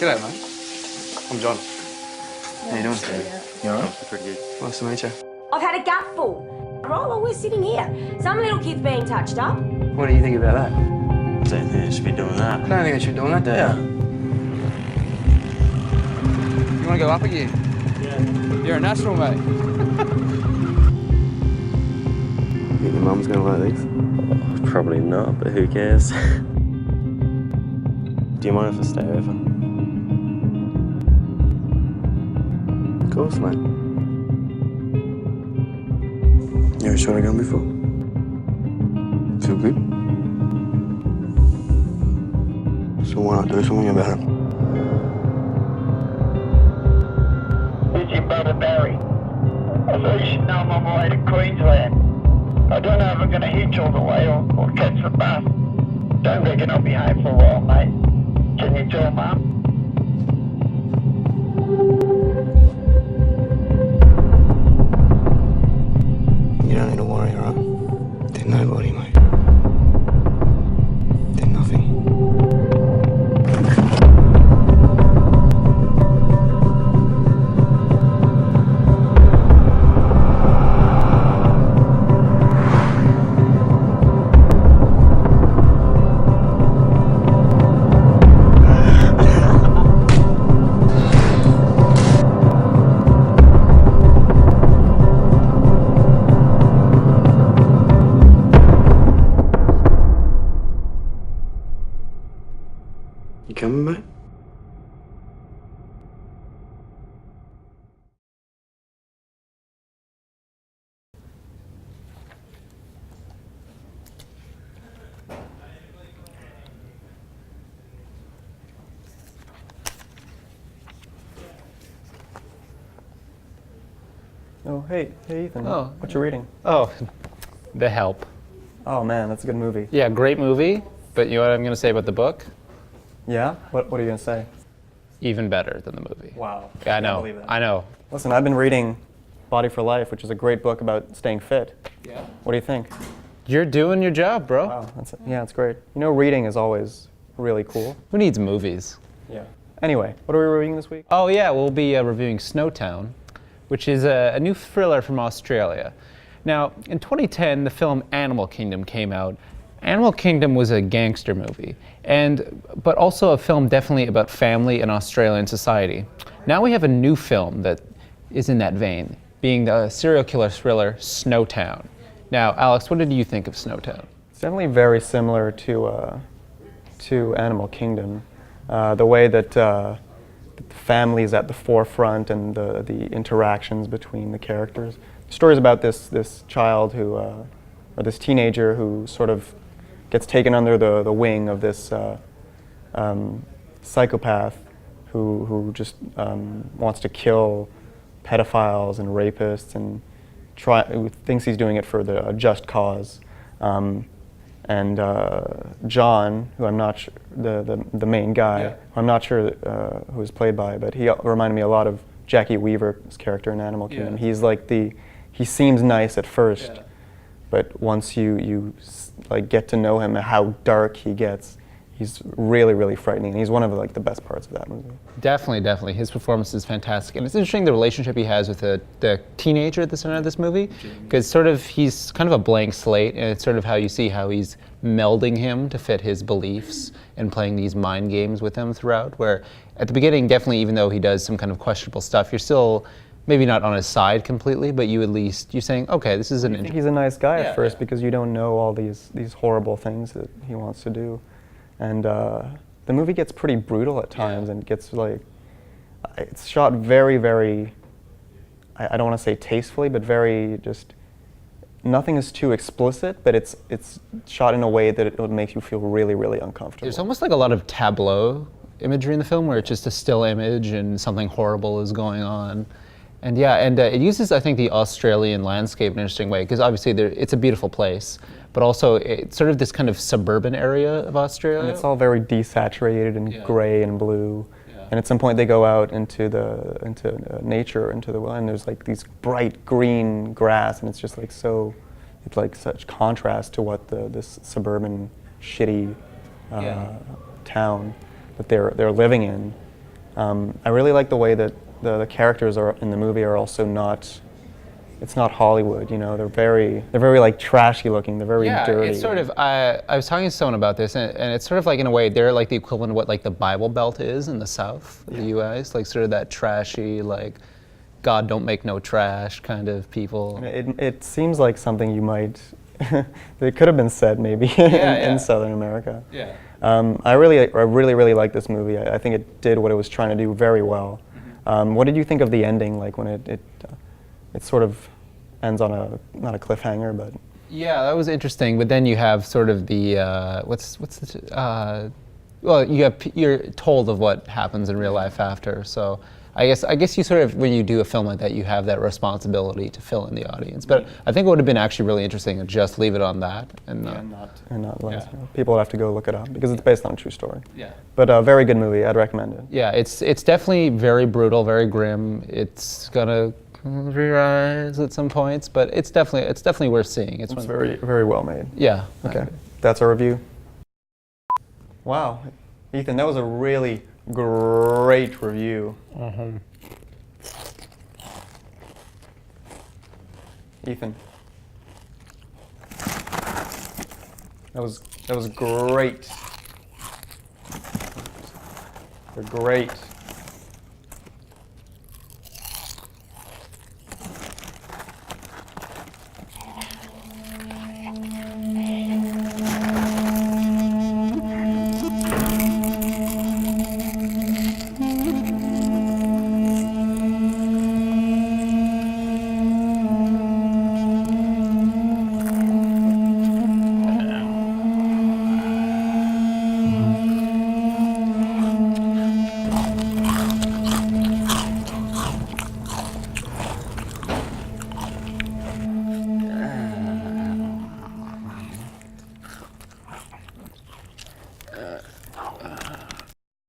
G'day, mate. I'm John. How you doing, Steve? You alright? Pretty good. Nice to meet you. I've had a gutful. We're all always sitting here. Some little kid's being touched up. What do you think about that? I don't think I should be doing that. I don't think I should be doing that, do you? You want to go up again? Yeah. You're a natural, mate. You think your mum's gonna like these? Oh, probably not, but who cares? Do you mind if I stay over? Of course, mate. You ever shot a gun before? Feel good? So why not do something about it? It's your brother Barry. I thought you should know I'm on my way to Queensland. I don't know if I'm going to hitch all the way or catch the bus. Don't reckon I'll be home for a while, mate. Can you tell Mum? You don't need to worry, right? They're nobody, mate. They're nothing. You coming, mate? Oh, hey Ethan. Oh. What you reading? Oh, The Help. Oh man, that's a good movie. Yeah, great movie, but you know what I'm going to say about the book? Yeah? What are you gonna say? Even better than the movie. Wow. Yeah, I can't know. believe that. I know. Listen, I've been reading Body for Life, which is a great book about staying fit. Yeah. What do you think? You're doing your job, bro. Wow, yeah, it's great. You know, reading is always really cool. Who needs movies? Yeah. Anyway, what are we reading this week? Oh yeah, we'll be reviewing Snowtown, which is a new thriller from Australia. Now, in 2010, the film Animal Kingdom came out. Animal Kingdom was a gangster movie, but also a film definitely about family and Australian society. Now we have a new film that is in that vein, being the serial killer thriller Snowtown. Now, Alex, what did you think of Snowtown? It's definitely very similar to Animal Kingdom. The way that the family is at the forefront and the interactions between the characters. The story is about this child who, or this teenager who sort of gets taken under the wing of this psychopath who just wants to kill pedophiles and rapists and who thinks he's doing it for a just cause. And John, who I'm not sure, the main guy, Yeah. who I'm not sure who was played by, but he reminded me a lot of Jackie Weaver's character in Animal Kingdom. Yeah. He's like he seems nice at first, Yeah. but once you like get to know him and how dark he gets, he's really, really frightening. He's one of like the best parts of that movie. Definitely. His performance is fantastic. And it's interesting the relationship he has with the teenager at the center of this movie, because sort of he's kind of a blank slate, and it's sort of how you see how he's melding him to fit his beliefs and playing these mind games with him throughout, where at the beginning, definitely, even though he does some kind of questionable stuff, you're still maybe not on his side completely, but you're saying, okay, this is I think he's a nice guy at first because you don't know all these horrible things that he wants to do. And the movie gets pretty brutal at times, and gets like, it's shot very, very, I don't want to say tastefully, but very just, nothing is too explicit, but it's shot in a way that it makes you feel really, really uncomfortable. There's almost like a lot of tableau imagery in the film where it's just a still image and something horrible is going on. And it uses, I think, the Australian landscape in an interesting way, because obviously it's a beautiful place, but also it's sort of this kind of suburban area of Australia. And it's all very desaturated and gray and blue. Yeah. And at some point they go out into nature, into the wild, and there's like these bright green grass, and it's just like it's like such contrast to what this suburban shitty town that they're living in. I really like the way that the characters are in the movie are also not. It's not Hollywood, you know. They're very like trashy looking. They're very dirty. Yeah, it's sort of. I was talking to someone about this, and it's sort of like in a way they're like the equivalent of what like the Bible Belt is in the South, the U.S. Like sort of that trashy, like God don't make no trash kind of people. It seems like something you might. It could have been said maybe in Southern America. Yeah. I really like this movie. I think it did what it was trying to do very well. What did you think of the ending? Like when it sort of ends on not a cliffhanger, but yeah, that was interesting. But then you have sort of the well, you're told of what happens in real life after. So I guess you sort of, when you do a film like that, you have that responsibility to fill in the audience. But I think it would have been actually really interesting to just leave it on that and not let us know. People would have to go look it up because it's based on a true story. Yeah. But a very good movie. I'd recommend it. Yeah, it's definitely very brutal, very grim. It's gonna re-rise at some points, but it's definitely worth seeing. It's very well made. Yeah. Okay, that's our review. Wow, Ethan, that was a really great review. Ethan, that was great. They're great.